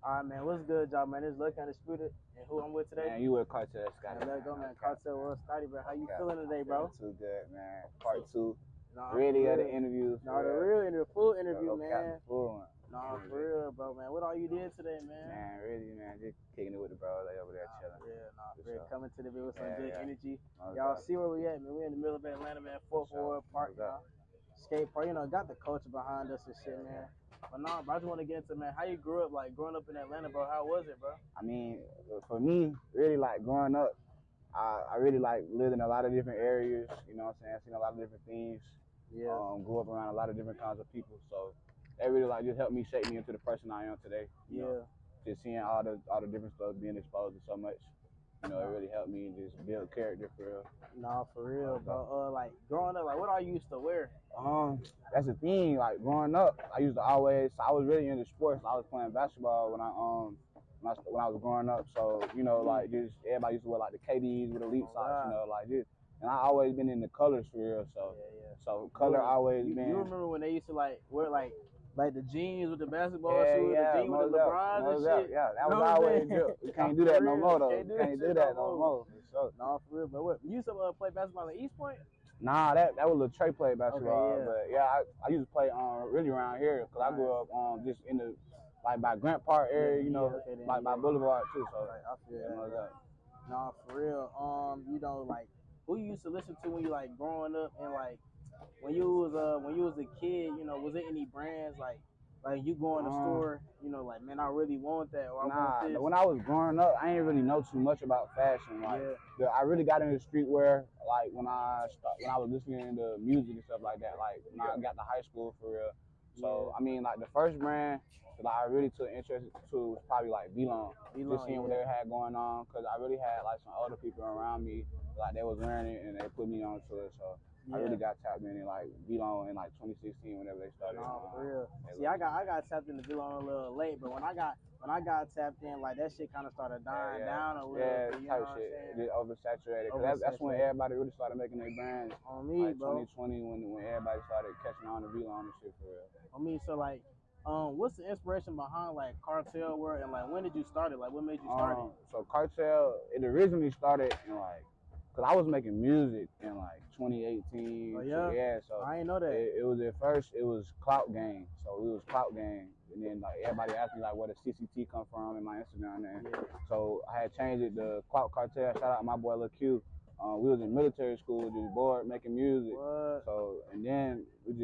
All right, man. What's good, y'all, man? This is Lucky Undisputed, and who I'm with today? Man, you with Cartel Scottie. Man, let's go, man. Cartel World, Scottie, bro. How you feeling today, bro? Too good, man. Part two. Nah, Really of the interviews. No, the real interview, full interview, man. Full one. Nah, for real, bro, man. What all you did today, man? Man, really, man. Just kicking it with the bros. They over there chilling. Real. Coming to the video with some good energy. No Y'all doubt. see where we at, man. We in the middle of Atlanta, man. Fourth Ward Park, y'all. Skate park, got the culture behind us and shit, man. But nah, bro, I just want to get into, man, how you grew up, like, growing up in Atlanta, bro. How was it, bro? I mean, for me, really, like, growing up, I really, like, lived in a lot of different areas, you know what I'm saying? Seen a lot of different things. Yeah. Grew up around a lot of different kinds of people. So that really, like, just helped me shape me into the person I am today. You know? Just seeing all the different stuff, being exposed to so much. You know, it really helped me just build character for real. Nah, for real, bro. Like, growing up, like, what I used to wear? That's the thing. Like, growing up, I was really into sports. I was playing basketball when I was growing up. So, you know, like, just everybody used to wear, like, the KDs with elite socks, you know, like, just. And I always been in the colors for real. So, so color always been. You remember when they used to, like, wear, like the jeans with the basketball shoes, the jeans with the LeBrons and shit. Yeah, that was always good. You can't do that no more, though. Can't do that no more. So. Nah, for real. But what, you used to play basketball at East Point? Nah, that was a Trey played basketball. Okay, but yeah, I used to play really around here because I grew up just in the by Grant Park area, you know, like by Boulevard too. So I feel that. Nah, for real. You know, like, who you used to listen to when you, like, growing up, and, like, when you was a kid, you know, was there any brands like you go in the store, you know, like, man, I really want that, or I want this? When I was growing up, I didn't really know too much about fashion. Like, I really got into streetwear like when I was listening to music and stuff like that. Like when I got to high school for real. So I mean, like the first brand that I really took interest to was probably like V-Long. Just seeing what they had going on, because I really had like some older people around me, like they was wearing it and they put me on to it. So I really got tapped in like V-Long in like 2016 whenever they started. No, for real. See, I got tapped into V-Long a little late, but when I got tapped in, like, that shit kind of started dying down a little bit. You know what I'm saying? Just oversaturated. That's when everybody really started making their brands. On me, like bro. 2020 when everybody started catching on to V-Long and shit for real. On me, so like, what's the inspiration behind like Cartel World, and like when did you start it? Like, what made you start it? So Cartel, it originally started in like. Cause I was making music in like 2018. Oh yeah. So I didn't know that. It was at first. It was Clout Gang. So it was Clout Gang, and then like everybody asked me like where the CCT come from in my Instagram name. So I had changed it to Clout Cartel. Shout out my boy Lil Q. We was in military school, just bored making music. What? So and then we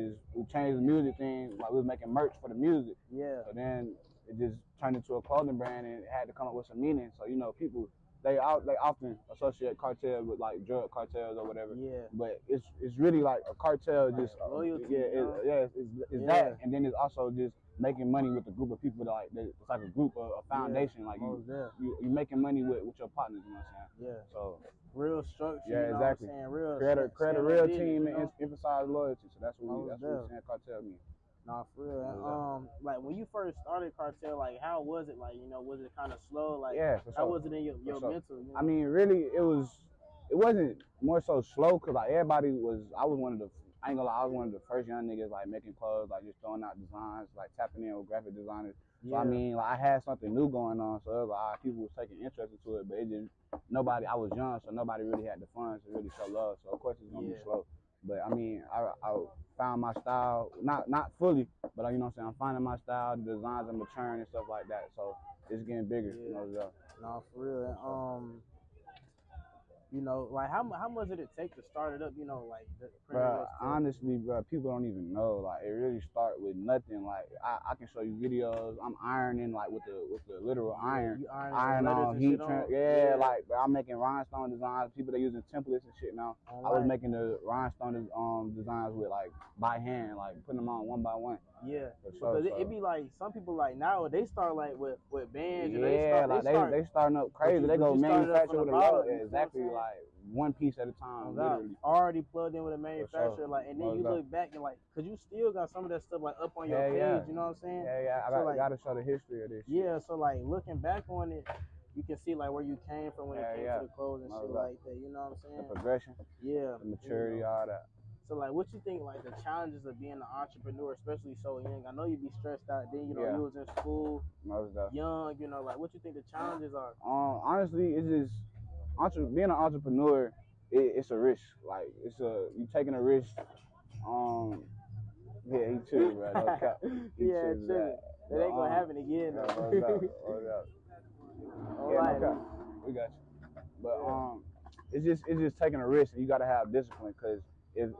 changed the music thing. Like we was making merch for the music. Yeah. So then it just turned into a clothing brand, and it had to come up with some meaning. So you know people. They often associate cartel with like drug cartels or whatever. Yeah. But it's really like a cartel, just loyalty. It's that, and then it's also just making money with a group of people that like it's like a group, a foundation. Like you making money with your partners. You know what I'm saying? Yeah. So real structure. Yeah, exactly. You know what I'm saying? Create a real team and emphasize loyalty. So that's what we saying cartel means. Nah, for real. Like when you first started Cartel, like how was it? Like, you know, was it kind of slow? Like, for sure. How was it in your mental? You know? I mean, really, it wasn't more so slow, cause like everybody was. I was one of the. I ain't gonna lie, I was one of the first young niggas like making clothes, like just throwing out designs, like tapping in with graphic designers. So I mean, like I had something new going on, so it was like people was taking interest into it, but it just nobody. I was young, so nobody really had the funds to really show love. So of course it's gonna be slow. But I mean, I found my style, not fully, but you know what I'm saying, I'm finding my style, the designs are maturing and stuff like that. So it's getting bigger. You know, nah, for real. You know, like how much did it take to start it up? You know, like honestly, bro, people don't even know. Like it really start with nothing. Like I can show you videos. I'm ironing like with the literal iron. You iron on heat. Like bro, I'm making rhinestone designs. People they using templates and shit now. I was making the rhinestone designs with like by hand, like putting them on one by one. Yeah, because it be like some people like now they start like with bands. And they starting up crazy. They go manufacture with a load. Exactly, like one piece at a time. Literally already plugged in with a manufacturer, like, and then you look back and like, cause you still got some of that stuff like up on your page. You know what I'm saying? I gotta show the history of this. Yeah, so like looking back on it, you can see like where you came from when it came to the clothes and shit like that. You know what I'm saying? The progression. Yeah. The maturity, all that. So like, what you think like the challenges of being an entrepreneur, especially so young? I know you be stressed out. Then you know you was in school, young. You know, like what you think the challenges are? Honestly, it's just being an entrepreneur. It's a risk. Like you taking a risk. Yeah, he true, bro. No cap. Yeah, true. That ain't gonna happen again, though. Yeah, no cap. We got you. But it's just taking a risk, and you gotta have discipline, cause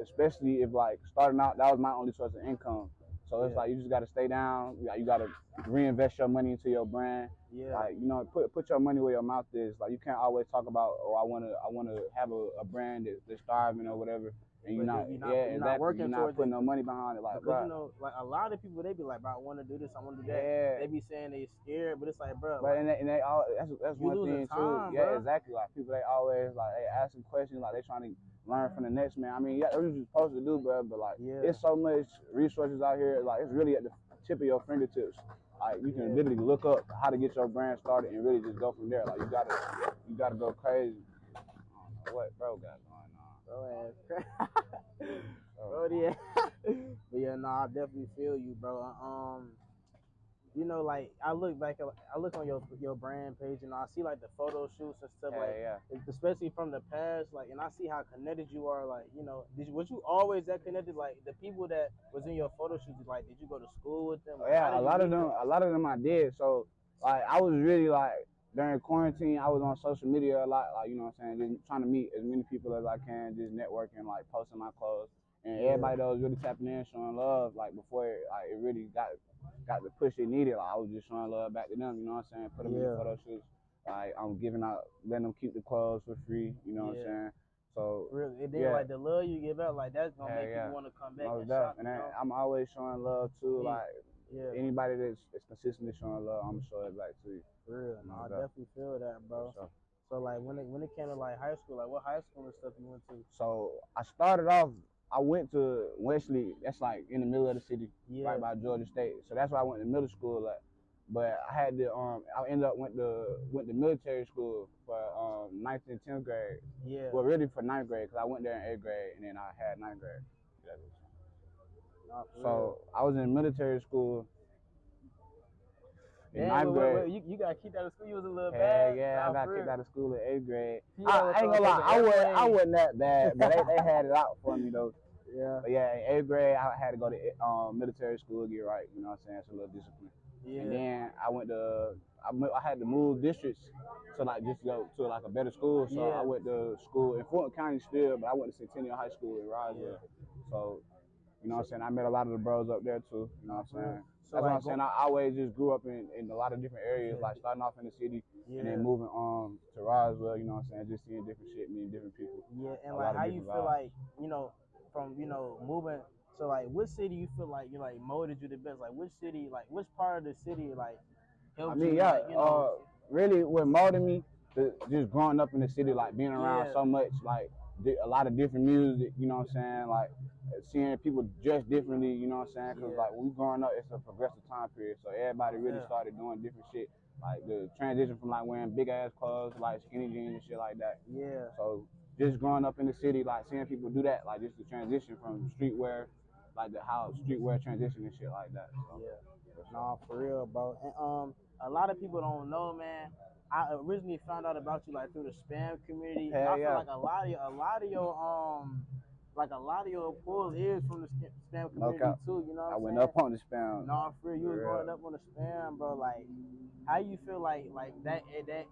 especially if like starting out, that was my only source of income. So it's like you just gotta stay down. You gotta reinvest your money into your brand. Yeah. Like put your money where your mouth is. Like you can't always talk about, oh, I wanna have a brand that's thriving or whatever. And you're not working you're not putting no money behind it. Like, because, you know, like a lot of people, they be like, bro, I want to do this, I want to do that. Yeah. They be saying they scared, but it's like, bro. But like, and they all that's one thing too. Bro. Yeah, exactly. Like people, they always like asking questions, like they trying to learn from the next man. I mean, yeah, that's what you're supposed to do, bro. But like, it's so much resources out here. Like it's really at the tip of your fingertips. Like you can literally look up how to get your brand started and really just go from there. Like you gotta go crazy. I don't know what bro got going on. Bro, yeah. But yeah, no, I definitely feel you, bro. You know, like I look on your brand page, and I see like the photo shoots and stuff, especially from the past, like, and I see how connected you are. Like, you know, was you always that connected? Like the people that was in your photo shoots, like, did you go to school with them? Like, yeah, a lot of them I did. So like I was really like, during quarantine, I was on social media a lot, like, you know what I'm saying, just trying to meet as many people as I can, just networking, like posting my clothes, and everybody that was really tapping in, showing love, like before it really got the push it needed. Like I was just showing love back to them, you know what I'm saying, put them in the photo shoots, like I'm letting them keep the clothes for free, you know what I'm saying. So really, and then like the love you give out, like that's gonna make people want to come back and shop. And I'm always showing love too, like anybody that's consistently showing love, I'm gonna show it back to you. Real, no, I definitely feel that, bro. Sure. So like when it came to like high school, like what high school and stuff you went to? So I started off, I went to Wesley. That's like in the middle of the city, right by Georgia State. So that's where I went to middle school at. But I had to I ended up went to military school for 9th and 10th grade. Yeah. Well, really for 9th grade, because I went there in 8th grade and then I had 9th grade. So I was in military school. In 9th grade. You got kicked out of school. You was a little bad. Yeah, I got kicked out of school in 8th grade. I ain't gonna lie, I wasn't that bad, but they had it out for me though. Yeah. But yeah, in 8th grade, I had to go to military school to get right. You know what I'm saying? It's a little discipline. Yeah. And then I had to move districts to like just go to like a better school. So I went to school in Fulton County still, but I went to Centennial High School in Roswell. So, you know what I'm saying? I met a lot of the bros up there too. You know what I'm saying? So that's what I'm saying. I always just grew up in a lot of different areas, like starting off in the city and then moving to Roswell, you know what I'm saying, just seeing different shit, meeting different people. Yeah, and like how you feel like, you know, from, you know, moving, so like what city you feel like you like molded you the best? Like which city, like which part of the city like helped you? Like, you know, really what molded me, just growing up in the city, like being around so much, like a lot of different music, you know what I'm saying, like seeing people dress differently, you know what I'm saying, because like when we growing up, it's a progressive time period, so everybody really started doing different shit, like the transition from like wearing big ass clothes, like skinny jeans and shit like that. Yeah. So just growing up in the city, like seeing people do that, like just the transition from streetwear, like how streetwear transition and shit like that. So. Yeah. Nah, for real, bro. And a lot of people don't know, man. I originally found out about you like through the spam community. I feel like a lot of your pulls is from the spam community too. You know what I'm saying? I went up on the spam. No, for real, you was going up on the spam, bro. Like, how you feel like that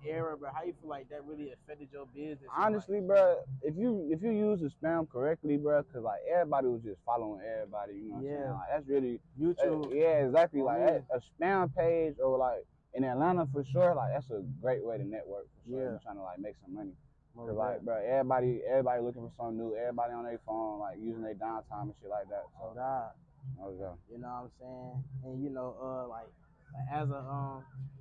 era, bro? How you feel like that really affected your business? Honestly, bro, if you use the spam correctly, bro, because like everybody was just following everybody. You know what I'm saying? Like, that's really YouTube. Yeah, exactly. Like a spam page or like. In Atlanta, for sure, like that's a great way to network. For sure, you're trying to like make some money. Cause like, bro, everybody looking for something new. Everybody on their phone, like using their downtime and shit like that. So, you know what I'm saying? And you know, like as a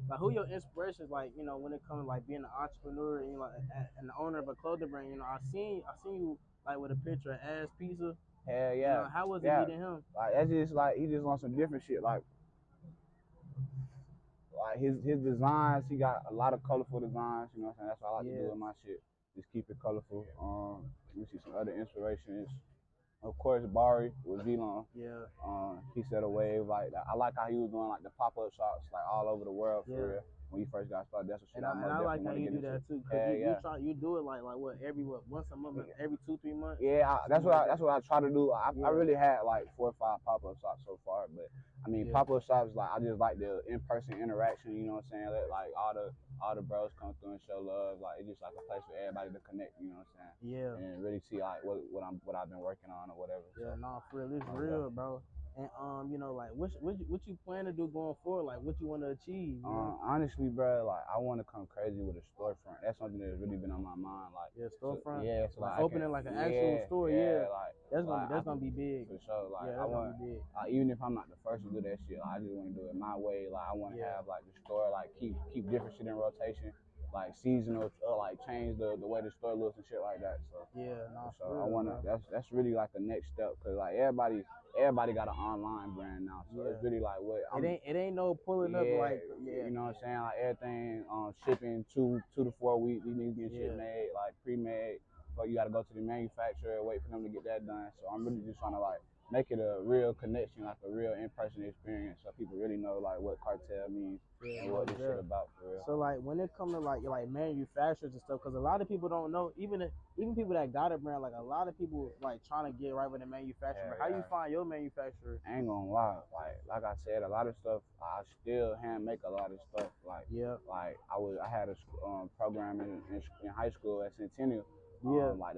like who your inspirations? Like, you know, when it comes to like being an entrepreneur and, you know, and the owner of a clothing brand. You know, I seen you like with a picture of Ass Pizza. Hell yeah. You know, how was it meeting him? Like that's just like he just on some different shit. Like his designs, he got a lot of colorful designs, you know what I'm saying? That's what I like to do with my shit. Just keep it colorful. Let me see some other inspirations. of course, Bari with V-Long. Yeah. He set a wave like that. I like how he was doing like the pop-up shops like all over the world for real. When you first got started, that's what shit and I like how you do that too. Cause you do it like what once a month, every 2-3 months. Yeah, that's what I try to do. I really had like 4 or 5 pop-up shops so far, but I mean pop-up shops like I just like the in-person interaction. You know what I'm saying? Like all the bros come through and show love. Like it's just like a place for everybody to connect. You know what I'm saying? Yeah. And really see like what I've been working on or whatever. Yeah, so, nah, for real, it's real, bro. And you know, like what you plan to do going forward? Like what you want to achieve? Honestly, bro, like I want to come crazy with a storefront. That's something that's really been on my mind. Like storefront. So like opening like an actual store. Yeah, like that's gonna be big for sure. Like I want, be big. Even if I'm not the first to do that shit, like, I just want to do it my way. Like I want to have like the store, like keep different shit in rotation. Like seasonal, like change the way the store looks and shit like that. So I wanna. That's really like the next step, cause like everybody got an online brand now. So it's really like what it ain't no pulling up like you know what I'm saying, like everything shipping 2 to 4 weeks. These niggas get shit made like pre-made. So you gotta go to the manufacturer, wait for them to get that done. So I'm really just trying to like make it a real connection, like a real in-person experience, so people really know like what Cartel means and what this shit about for real. So like when it comes to like manufacturers and stuff, because a lot of people don't know, even people that got a brand, like a lot of people like trying to get right with the manufacturer. How you find your manufacturer? I ain't gonna lie, like I said, a lot of stuff I still hand make a lot of stuff. Like like I had a program in high school at Centennial. Like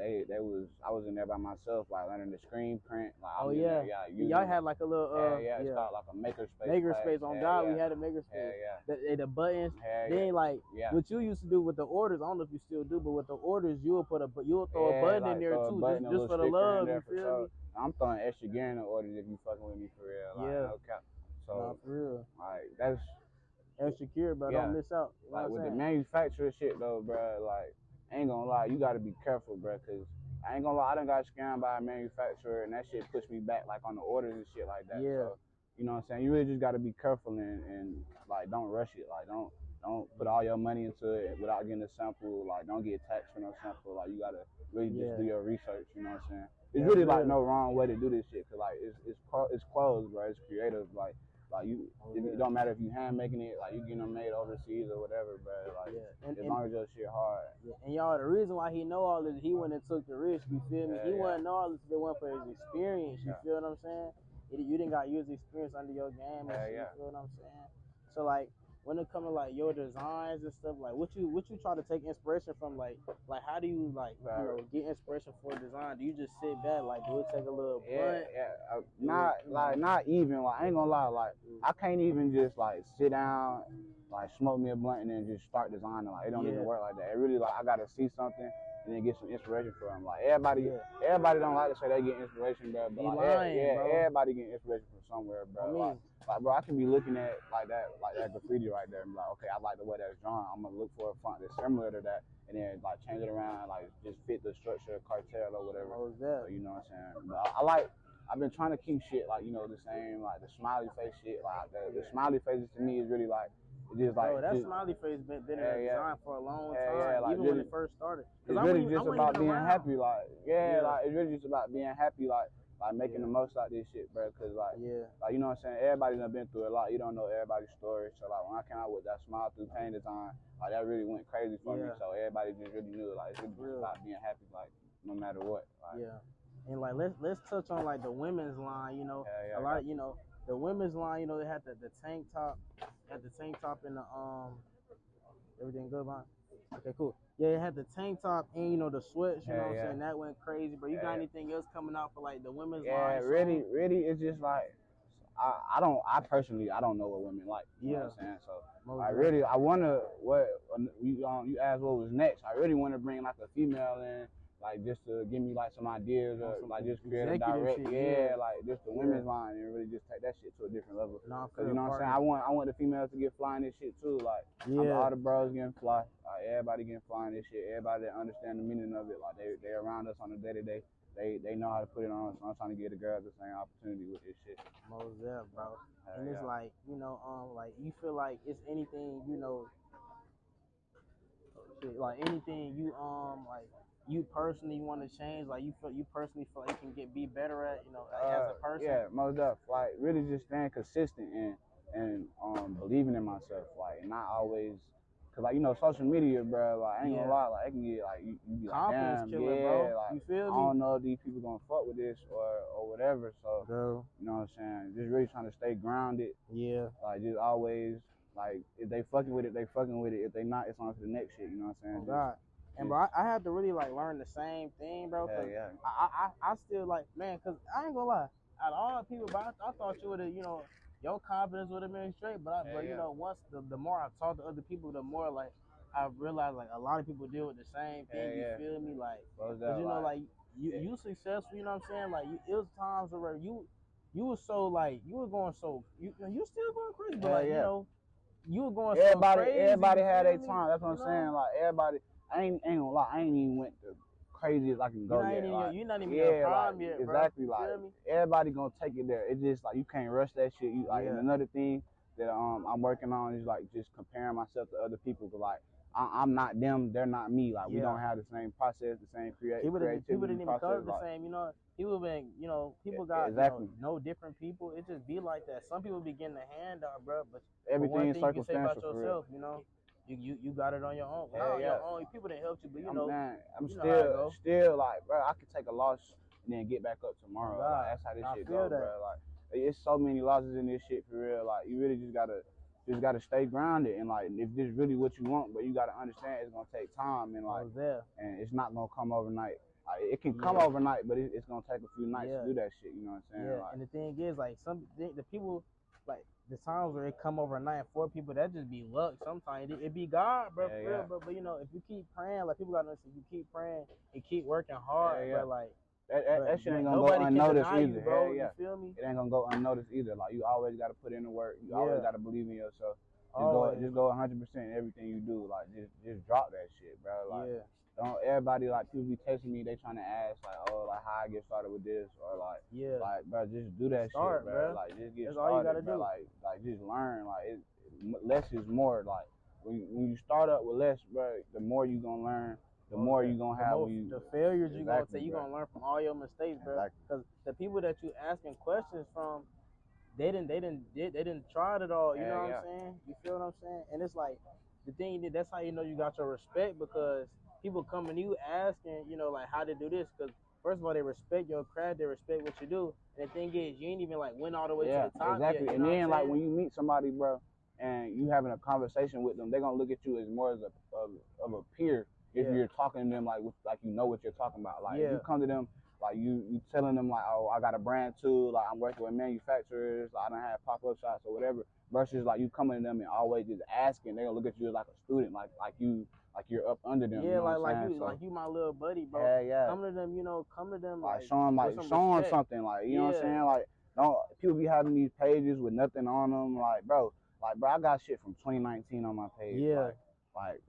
I was in there by myself, like learning the screen print. Like y'all had like a little it's called like a makerspace. Makerspace on God, we had a makerspace. The buttons. Then like what you used to do with the orders, I don't know if you still do, but with the orders you'll throw a button in there too, just for the love. You feel me? I'm throwing extra gear in the orders if you fucking with me for real. Like, no cap. So for real. Like that's extra gear, bro. Don't miss out. You know like with the manufacturer shit though, bro. Like I ain't gonna lie, you gotta be careful, bro, cause I ain't gonna lie, I done got scammed by a manufacturer and that shit pushed me back like on the orders and shit like that. So, you know what I'm saying? You really just gotta be careful and like don't rush it. Like don't put all your money into it without getting a sample. Like don't get taxed for no sample. Like you gotta really just do your research, you know what I'm saying? It's really like no wrong way to do this shit, cause like it's clothes, bro. It's creative, like it don't matter if you hand making it, like you getting them made overseas or whatever, bro. Like as long as your shit hard. And y'all, the reason why he know all this, he went and took the risk. You feel me? He wouldn't know all this if it wasn't for his experience. You feel what I'm saying? You didn't got years experience under your game. And shit, you feel what I'm saying? So like when it comes to like your designs and stuff, like what you try to take inspiration from, like how do you like you know get inspiration for design? Do you just sit back, like do it take a little blunt? Not even, like I ain't gonna lie, like I can't even just like sit down, like smoke me a blunt and then just start designing. Like it don't even work like that. It really like I gotta see something and then get some inspiration from. Like everybody don't like to say they get inspiration, bro. But like, everybody get inspiration from somewhere, bro. Like bro, I can be looking at like that graffiti right there and be like, okay, I like the way that's drawn. I'm gonna look for a font that's similar to that, and then like change it around, like just fit the structure of Cartel or whatever. So, you know what I'm saying? But I've been trying to keep shit like, you know, the same, like the smiley face shit. Like the smiley faces to me is really like, it's just like. Bro, that smiley face been in design for a long time, like, even when it first started. It's really just about being happy, like like it's really just about being happy, like making the most out of this shit, bro. Cause like you know what I'm saying, everybody done been through a lot. You don't know everybody's story. So like when I came out with that smile through pain design, like that really went crazy for me. So everybody just really knew, like it's really just about being happy, like no matter what. Like, and like let's touch on like the women's line. You know, a lot. You know, the women's line. You know, they had the tank top, and the everything good, man. Okay, cool. Yeah, it had the tank top and, you know, the sweats, you know what I'm saying? That went crazy. But you got anything else coming out for, like, the women's line? Yeah, really, it's just, like, I personally don't know what women like. You know what I'm saying? So, I wonder you asked what was next. I really want to bring, like, a female in, like, just to give me, like, some ideas or, like, just create a direct, like, just the women's line and really just take that shit to a different level. Because, you know what I'm saying? I want the females to get flying this shit, too. Like, all the bros getting fly. Like, everybody getting flying this shit. Everybody that understand the meaning of it. Like, they around us on a day-to-day. They know how to put it on. So I'm trying to give the girls the same opportunity with this shit. Most bro. And it's like, you know, like, you feel like it's anything, you know, like anything you, like, you personally want to change? Like you personally feel like you can be better at, like, as a person? Yeah, most definitely. Like really just staying consistent and believing in myself. Like and not always, cause like social media, bro. Like I ain't gonna lie, like it can get like you be like, confidence damn, killer, yeah, bro. like You feel I me? don't know if these people gonna fuck with this or whatever. So Bro. you know what I'm saying? Just really trying to stay grounded. Yeah. Like just always like if they fucking with it, they fucking with it. If they not, it's on to the next shit. You know what I'm saying? Oh God. And bro, I had to really like learn the same thing, bro. Cause yeah. I still like, man, cause I ain't gonna lie. Out of all the people, bro, I thought you would have, your confidence would have been straight. But once the more I talk to other people, the more like I realized like a lot of people deal with the same thing. You feel me? Like, cause like you successful. You know what I'm saying? Like it was times where you was so like you were going so you still going crazy, but like you were going so crazy. Everybody had their time. That's what I'm saying. Like everybody, I ain't gonna lie. I ain't even went to crazy as I can go yet. You're not even in prime yet, bro. Exactly. Like everybody gonna take it there. It's just like you can't rush that shit. You like and another thing that I'm working on is like just comparing myself to other people. Cause like I'm not them, they're not me. Like we don't have the same process, the same creativity. People didn't even come the same. People been, people got no different people. It just be like that. Some people be getting a handout, bro. But everything one thing you can say about yourself, real. You got it on your own. Not on your own. People didn't help you, but I'm still like, bro, I could take a loss and then get back up tomorrow. Like, that's how this shit goes, bro. Like, it's so many losses in this shit for real. Like, you really just gotta stay grounded and like, if this really what you want, but you gotta understand it's gonna take time and like, and it's not gonna come overnight. Like, it can come overnight, but it's gonna take a few nights to do that shit. You know what I'm saying? Yeah. Like, And the thing is, like, the people, like, the times where it come overnight for people, that just be luck. Sometimes it be God, bro, for real. But if you keep praying, like, people gotta understand, you keep praying and keep working hard, bro, like. That shit ain't gonna go unnoticed either. You, bro. You feel me? It ain't gonna go unnoticed either. Like you always gotta put in the work. You always gotta believe in yourself. Just go 100% in everything you do. Like just drop that shit, bro. Like don't everybody like people be texting me. They trying to ask like, oh, like how I get started with this or like bro, just do that shit, bro. Like just get started, all you gotta bro. do. Like just learn. Like less is more. Like when you start up with less, bro, the more you gonna learn. The more you gonna have the failures you gonna take, you gonna learn from all your mistakes, bro. Because the people that you asking questions from, they didn't try it at all. You know what I'm saying? You feel what I'm saying? And it's like the thing that's how you know you got your respect, because people coming to you asking, like how to do this. Because first of all, they respect your craft, they respect what you do. And the thing is, you ain't even like went all the way to the top yet. And then like when you meet somebody, bro, and you having a conversation with them, they're gonna look at you as more as of a peer. If you're talking to them like you know what you're talking about, like if you come to them like you telling them like, oh, I got a brand too, like I'm working with manufacturers, like I don't have pop-up shops or whatever, versus like you coming to them and always just asking, they're gonna look at you as like a student, like you're up under them. Yeah, you know like you my little buddy, bro. Come to them like show them something, like you know what I'm saying, like don't people be having these pages with nothing on them, like bro, I got shit from 2019 on my page, like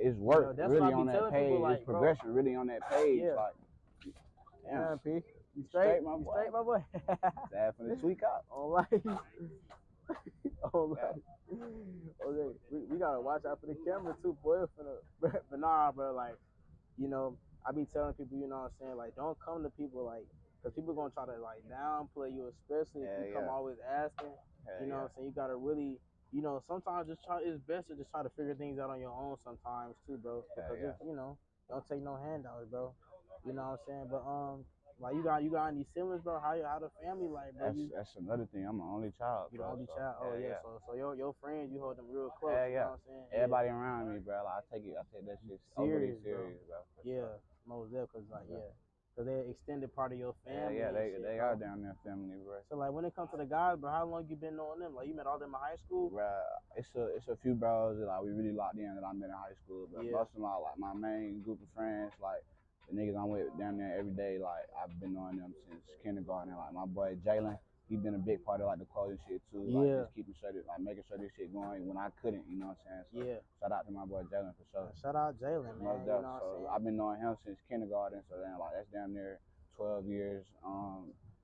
it's work really on that page. Like, it's progression really on that page. Like, damn, P. You straight, my boy. You straight, my boy. Sad for the tweak out. All right. All right. Okay, we gotta watch out for the camera too, boy. But nah, bro. Like, I be telling people, you know what I'm saying, like, don't come to people like, cause people gonna try to like downplay you, especially if you come always asking. You know what I'm saying? You gotta really. Sometimes it's best to just try to figure things out on your own sometimes too, bro. Because don't take no handouts, bro. You know what I'm saying? But like you got any siblings, bro? How the family like, bro? That's another thing. I'm the only child. You're the only child. Oh yeah. So your friends, you hold them real close. You know what I'm saying? Everybody around me, bro. Like I take that shit overly serious, bro. Yeah, most of cause like cause they're an extended part of your family. They are down there family, bro. So like when it comes to the guys, bro, how long you been knowing them? Like you met all them in high school? Bro, it's a few bros that like we really locked in that I met in high school, but most of my main group of friends, like the niggas I'm with down there every day, like I've been knowing them since kindergarten. Like my boy Jalen, he been a big part of like the clothing shit too. Like just keeping sure that, like making sure this shit going when I couldn't, you know what I'm saying? So shout out to my boy Jalen for sure. Shout out Jalen, man. So I've been knowing him since kindergarten, so then like that's down there 12 years.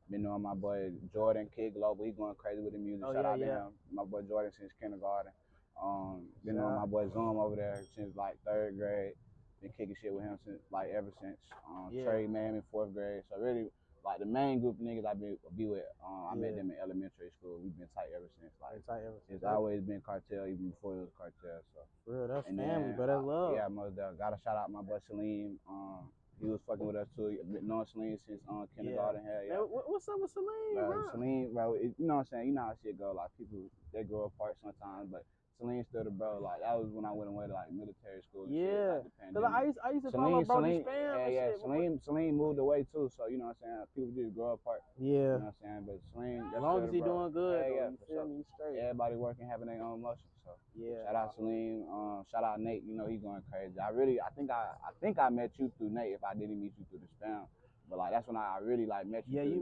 Been knowing my boy Jordan, Kid Global, he going crazy with the music. Shout out to him. My boy Jordan since kindergarten. Been knowing my boy Zoom over there since like 3rd grade. been kicking shit with him since like ever since. Yeah. Trey met him in 4th grade, so really like the main group of niggas I be with. I met them in elementary school. We've been tight ever since. Like it's always been Cartel, even before it was Cartel. So real, that's family, but that's love. Yeah, most definitely. Gotta shout out my boy Salim. He was fucking with us too. Been knowing Salim since kindergarten. Yeah. Man, what's up with Salim, bro? Salim, bro, you know what I'm saying? You know how shit go. Like people, they grow apart sometimes, but Salim's still the bro. Like that was when I went away to like military school. And yeah, shit, like, cause I used to follow Brody Spam. Yeah, Salim moved away too. So you know what I'm saying? People just grow apart. Yeah. You know what I'm saying? But Salim, as long as he doing good, yeah, you feel me? Straight. Everybody working, having their own motion. So yeah. Shout out Salim. Shout out Nate. You know he's going crazy. I think I met you through Nate. If I didn't meet you through the Spam. But like that's when I really like met you.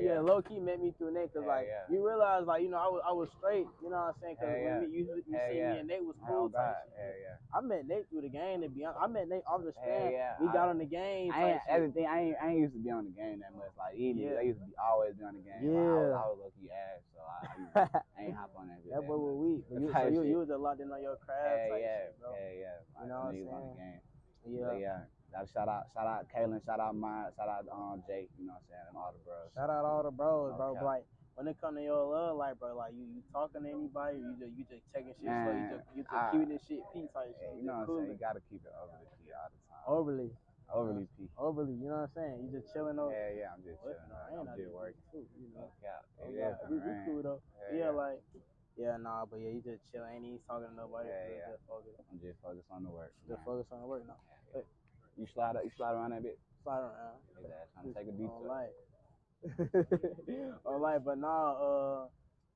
Yeah, low key met me through Nate, cause you realize like I was straight, you know what I'm saying? Cause when you see me and Nate was cool type shit. I met Nate through the game. To be honest, I met Nate off the Spam. We got on the game. I ain't used to be on the game that much. Like they used to always be on the game. Yeah, I was low key ass, so I ain't hop on that. That's what we. You was a lot in on your craft. Bro. You know what I'm saying? Yeah. Shout out Kaylin, shout out Maya, shout out Jake, you know what I'm saying, and all the bros. Shout out all the bros, bro. But like when it come to your love life, bro, like you talking to anybody, you just taking shit slow, you just keeping this shit peace type shit. You know what I'm saying? You gotta keep it overly P all the time. Overly P. Overly, you know what I'm saying? You just chilling over. Yeah, I'm just chilling. I'm just working too, you know. We cool though. But you just chilling, ain't even talking to nobody. Just focus. I'm just focused on the work. Just focus on the work now. You slide around that bit? Slide around. Trying to take a deep Alright, but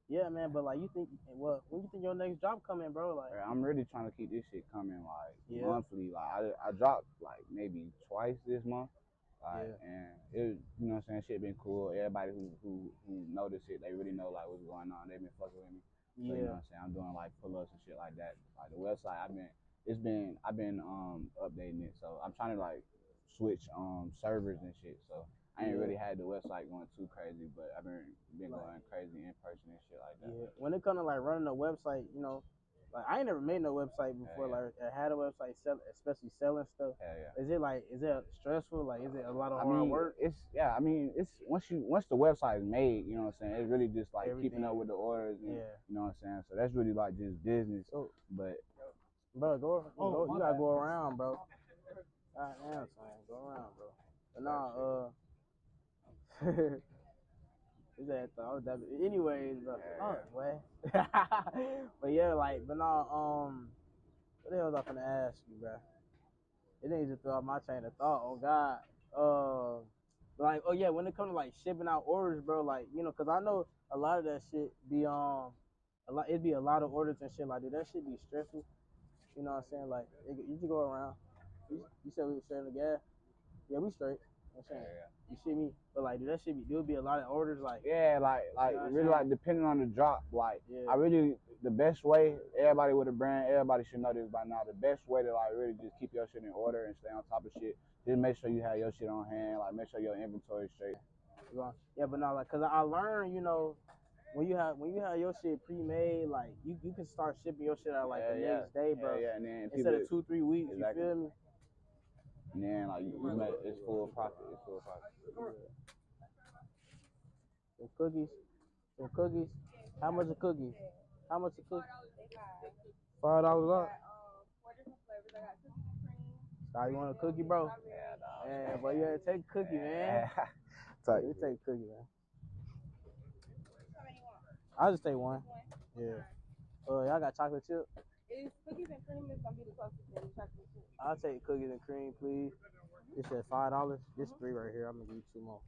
yeah, man. But like, you think when you think your next drop coming, bro? Like, I'm really trying to keep this shit coming like monthly. Like I dropped like maybe twice this month. And it, you know what I'm saying, shit been cool. Everybody who noticed it, they really know like what's going on. They been fucking with me. So, you know what I'm saying? I'm doing like pull-ups and shit like that. Like the website, I've been updating it, so I'm trying to like switch servers and shit. So I ain't really had the website going too crazy, but I've been going crazy in person and shit like that. Yeah. When it comes to like running a website, you know, like I ain't never made no website before. Like I had a website, especially selling stuff. Is it stressful? Like is it a lot of hard work? It's once the website is made, you know what I'm saying. It's really just like keeping up with the orders. And, you know what I'm saying. So that's really like just business. But bro, you gotta go around, bro. God damn, son, go around, bro. But anyways, what? But yeah, like, what the hell was I finna ask you, bro? It didn't just throw out my chain of thought. Oh God. Like, when it comes to like shipping out orders, bro, like, you know, cause I know a lot of that shit be it'd be a lot of orders and shit like that. That shit be stressful. You know what I'm saying? Like, you just go around. You said we were straight on the gas. Yeah, we straight. I'm saying. You see me? But like, dude, there'll be a lot of orders. Like, like you know really like depending on the drop. Like, I really the best way. Everybody with a brand, everybody should know this by now. The best way to like really just keep your shit in order and stay on top of shit. Just make sure you have your shit on hand. Like, make sure your inventory is straight. Yeah, but no, like, cause I learned, you know. When you have your shit pre-made, like you can start shipping your shit out like the next day, bro. And then instead of 2-3 weeks, you feel me? And then like it's full profit. Some cookies. How much a cookie? $5. $5 out. 4 different flavors. I got cookies and cream. Scott, you want a cookie, bro? Yeah, but you gotta take a cookie, man. You take a cookie, man. I'll just take one. Yeah. Y'all got chocolate chip? Is cookies and cream is gonna be the closest to chocolate chip? I'll take cookies and cream, please. This at $5. This 3 right here. I'm gonna give you 2 more.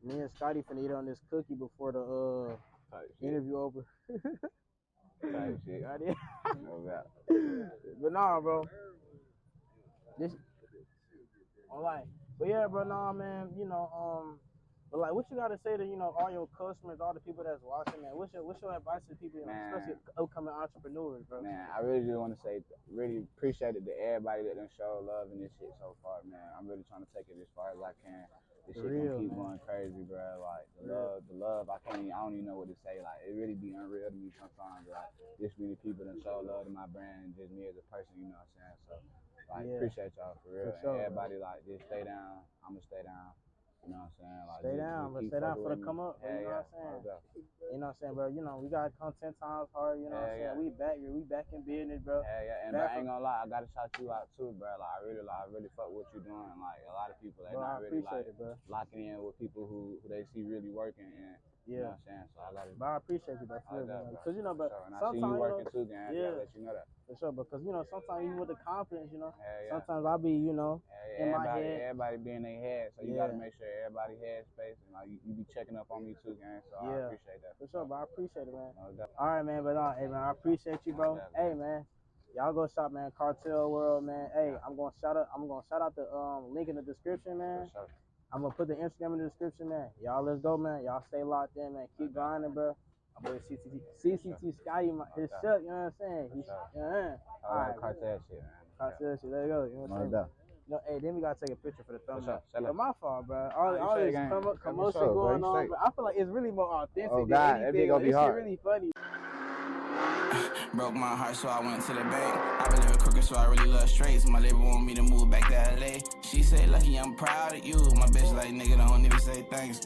Me and Scotty finna eat on this cookie before the interview over. Type shit. But nah, bro. Alright. But yeah, bro, nah, man. You know, but like, what you gotta say to all your customers, all the people that's watching, man? What's your advice to people, especially upcoming entrepreneurs, bro? Man, I really just want to say, really appreciate it to everybody that done showed love in this shit so far, man. I'm really trying to take it as far as I can. This shit gonna keep going crazy, bro. Like the love, I don't even know what to say. Like, it really be unreal to me sometimes. Like, this many people that show love to my brand and just me as a person, you know what I'm saying? So Like, Yeah. appreciate y'all for real. For sure, and everybody, like, just stay down. I'ma stay down. You know what I'm saying? Like, Stay down, but keep stay down fucking for the with me. come up. Yeah, You know yeah. what I'm saying? Yeah, You know what I'm saying, bro? You know, we gotta come 10 times hard. You know what I'm saying? We back here. We back in business, bro. yeah. And Back I ain't gonna lie, I gotta shout you out too, bro. Like, I really fuck what you doing. Like, a lot of people, they Bro, not I really appreciate like it, bro. locking in with people who they see really working. And you know Yeah. what I'm saying? So I gotta. But I appreciate you, bro. For real, bro. Because, you know, but Sure. And I sometimes, see you you working know, too, gang. I gotta let you know that. for sure, because, you know, sometimes even with the confidence, you know, Yeah. sometimes I'll be, you know, in my head. Everybody be in their head, so you gotta make sure everybody head space, and like you be checking up on me too, gang. So I appreciate that. For sure, bro. I appreciate it, man. No, all right, man. But hey, man, I appreciate you, bro. Hey, man, y'all go shop, man. Cartel World, man. Hey, I'm gonna shout out the link in the description, man. Sure. I'm gonna put the Instagram in the description, man. Y'all, let's go, man. Y'all stay locked in, man. Keep grinding, bro. I'm with CCT Scottie, his shut. You know what I'm saying? He's all right, Cartel shit, man. Cartel shit. There you go. You know what I'm saying? You know, hey, then we gotta take a picture for the thumbnail. But my fault, bro. All this commotion going on, bro. I feel like it's really more authentic than anything. Like, this shit really funny. Broke my heart, so I went to the bank. I been living crooked, so I really love straights. My label want me to move back to LA. She say, Lucky, I'm proud of you. My bitch like, nigga, don't even say thanks.